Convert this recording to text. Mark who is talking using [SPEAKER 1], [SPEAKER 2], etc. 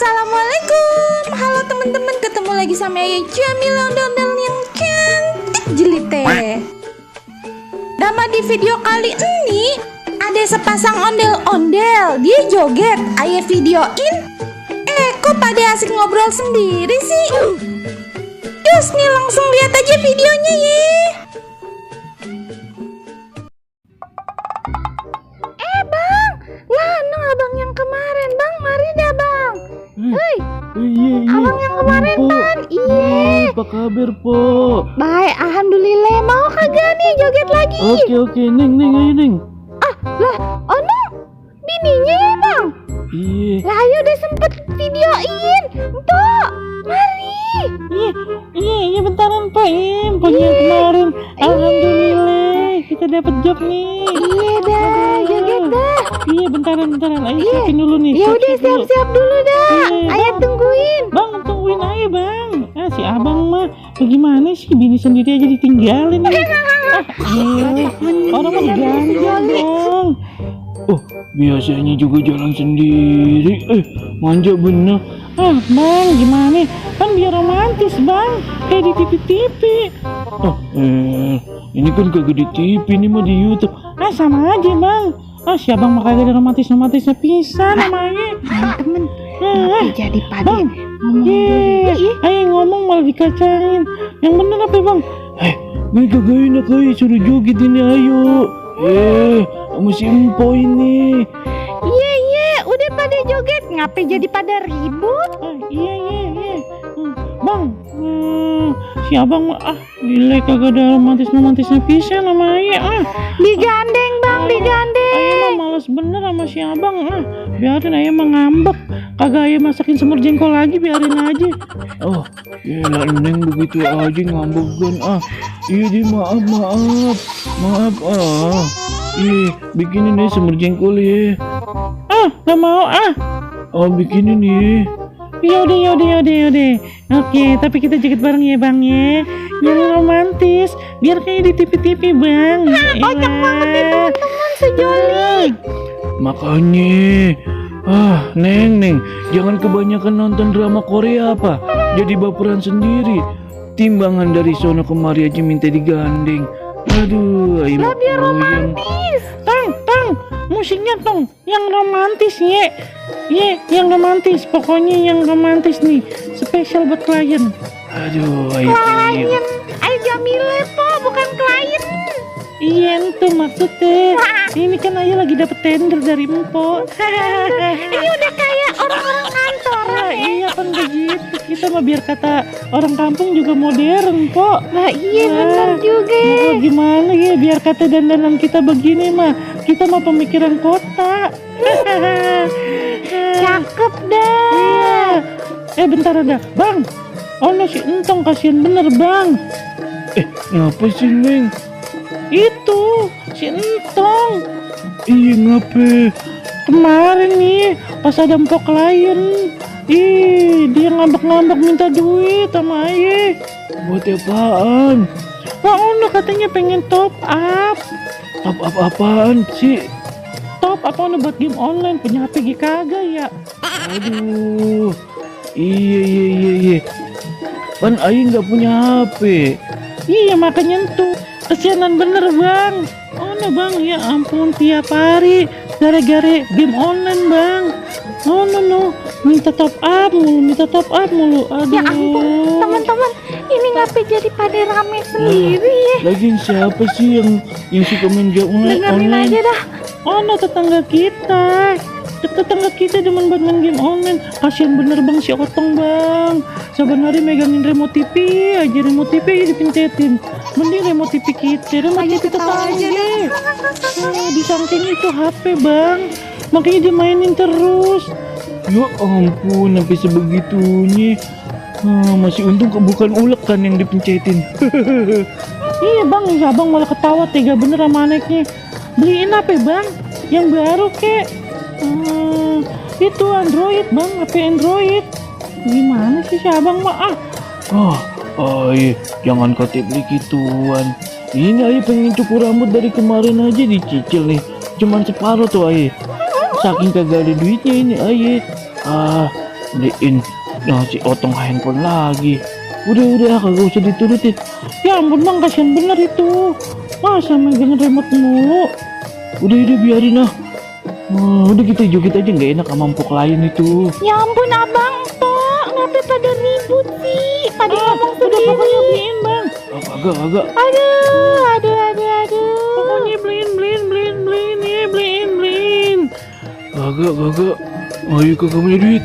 [SPEAKER 1] Assalamualaikum. Halo teman-teman, ketemu lagi sama Ayah Jamila, ondel-ondel yang cantik jelite. Nama di video kali ini ada sepasang ondel-ondel. Dia joget, Ayah videoin. Kok pada asik ngobrol sendiri sih? Yus nih, langsung lihat aja videonya ya. Bang, Lanang abang yang kemarin, Bang, mari dah Bang. Hei,
[SPEAKER 2] Iya.
[SPEAKER 1] abang yang kemarin Bang. Iya.
[SPEAKER 2] Apa kabar, Po?
[SPEAKER 1] Baik, alhamdulillah. Mau kagak nih joget lagi?
[SPEAKER 2] Oke, Neng, ayo Neng.
[SPEAKER 1] Lah, ono bininya ya Bang.
[SPEAKER 2] Iya.
[SPEAKER 1] Lah, ayo udah sempet videoin. Mbak, mari.
[SPEAKER 2] Iya, bentaran, Po. Pokoknya kemarin. Alhamdulillah, kita dapat job nih.
[SPEAKER 1] Iya dah, joget dah.
[SPEAKER 2] Iya, bentaran. Ayo siapin dulu nih.
[SPEAKER 1] Ya udah, siap-siap dulu dah.
[SPEAKER 2] Iya,
[SPEAKER 1] Ayah
[SPEAKER 2] Bang.
[SPEAKER 1] tungguin.
[SPEAKER 2] Bang, tungguin aja, Bang. Si abang mah bagaimana sih, bini sendiri aja ditinggalin nih. Orang mah ganjal, Bang. Oh, biasanya juga jalan sendiri. Manja bener. Bang, gimana? Kan biar romantis, Bang. Kayak di TV-TV. Ini kan kagak di TV, ini mah di YouTube. Sama aja, Bang. Si abang mah kagak ada romantisnya pisan namanya.
[SPEAKER 1] Temen, jadi pada
[SPEAKER 2] Bang, ayo ngomong malah dikacangin. Yang bener apa, Bang? Gue kagak enak, suruh joget ini, ayo. Sama si Empo ini.
[SPEAKER 1] Iya, udah pada joget. Ngapain jadi pada ribut?
[SPEAKER 2] Iya. Bang, si abang mah gile kagak ada romantisnya pisan sama ayah.
[SPEAKER 1] Digandeng Bang, digandeng.
[SPEAKER 2] Ayah mah males bener sama si abang. Biarin ayah mah ngambek. Kagak ayah masakin semur jengkol lagi, biarin aja. Gila Neng begitu aja ngambek kan. Iya deh, maaf. Iya, bikinin deh semur jengkol ya. Gak mau bikinin nih. Yaudah. Oke, tapi kita joget bareng ya Bang ya. Yang romantis, biar kayak di TV-TV Bang.
[SPEAKER 1] Kocak banget nih teman-teman, sejoli.
[SPEAKER 2] Makanya Neng, jangan kebanyakan nonton drama Korea apa. Jadi baperan sendiri. Timbangan dari sono kemari aja minta digandeng. Aduh, ayo
[SPEAKER 1] biar romantis.
[SPEAKER 2] Tang, musiknya tong yang romantis ya. Yang romantis. Pokoknya yang romantis nih. Spesial buat klien. Aduh, ayo.
[SPEAKER 1] Klien, Ayah Jamila po, bukan klien.
[SPEAKER 2] Iya, itu maksudnya. Ini kan ayah lagi dapet tender dari Empo.
[SPEAKER 1] Ini udah kayak orang-orang kantoran ya.
[SPEAKER 2] Iya kan begitu. Kita mah biar kata orang kampung juga modern, Po.
[SPEAKER 1] Lah iya bener juga.
[SPEAKER 2] Gimana ya, biar kata dandanan kita begini mah. Kita mah pemikiran kota.
[SPEAKER 1] Cakep dah.
[SPEAKER 2] Iya. Bentar ada, Bang. Si Entong kasihan bener, Bang. Ngapa sih, Neng? Itu si Entong. Iya, ngapa? Kemarin nih pas ada empok klien, dia ngambek-ngambek minta duit sama ayah. Buat apaan? Katanya pengen top up. Top up apaan sih? Top up buat game online, punya HP kagak ya? Aduh. Iya. Kan ayah nggak punya HP. Iya, makanya tuh kesianan bener Bang. Bang, ya ampun, tiap hari gara-gara game online Bang. Minta top up mulu. Aduh.
[SPEAKER 1] Ya ampun, teman-teman, ini ngapain jadi pada rame sendiri ya?
[SPEAKER 2] Lagian siapa sih yang suka main game online?
[SPEAKER 1] Dengerin aja dah.
[SPEAKER 2] Tetangga kita demen banget main game online. Kasian bener Bang si Otong Bang. Saban hari megangin remote TV aja dipincetin. Mending remote TV kita, remote TV tetangga. Di samping itu HP Bang. Makanya dimainin terus. Ya ampun, sampai sebegitunya. Masih untung bukan ulek kan yang dipencetin. Iya Bang, abang malah ketawa tega bener sama anaknya. Beliin apa Bang? Yang baru kek. Itu Android Bang, HP Android. Gimana sih si abang mah iya, jangan kata beli gituan. Ini ayah pengen cukur rambut dari kemarin aja dicicil nih. Cuman separuh tuh ayah. Saking kagak ada duitnya ini ayah. beliin si Otong handphone lagi. Udah kagak usah diturutin. Ya ampun bang, kasihan bener itu. Masa megang remote mulu. Udah biarin ah. Udah kita aja nggak enak sama empuk lain itu.
[SPEAKER 1] Ya ampun abang, Tok, ngapa pada ribut sih? Pada ngomong
[SPEAKER 2] Udah
[SPEAKER 1] sendiri.
[SPEAKER 2] pokoknya beliin bang. Agak.
[SPEAKER 1] Aduh.
[SPEAKER 2] Pokoknya beliin ya, beliin. Agak. Ayo kagak punya duit.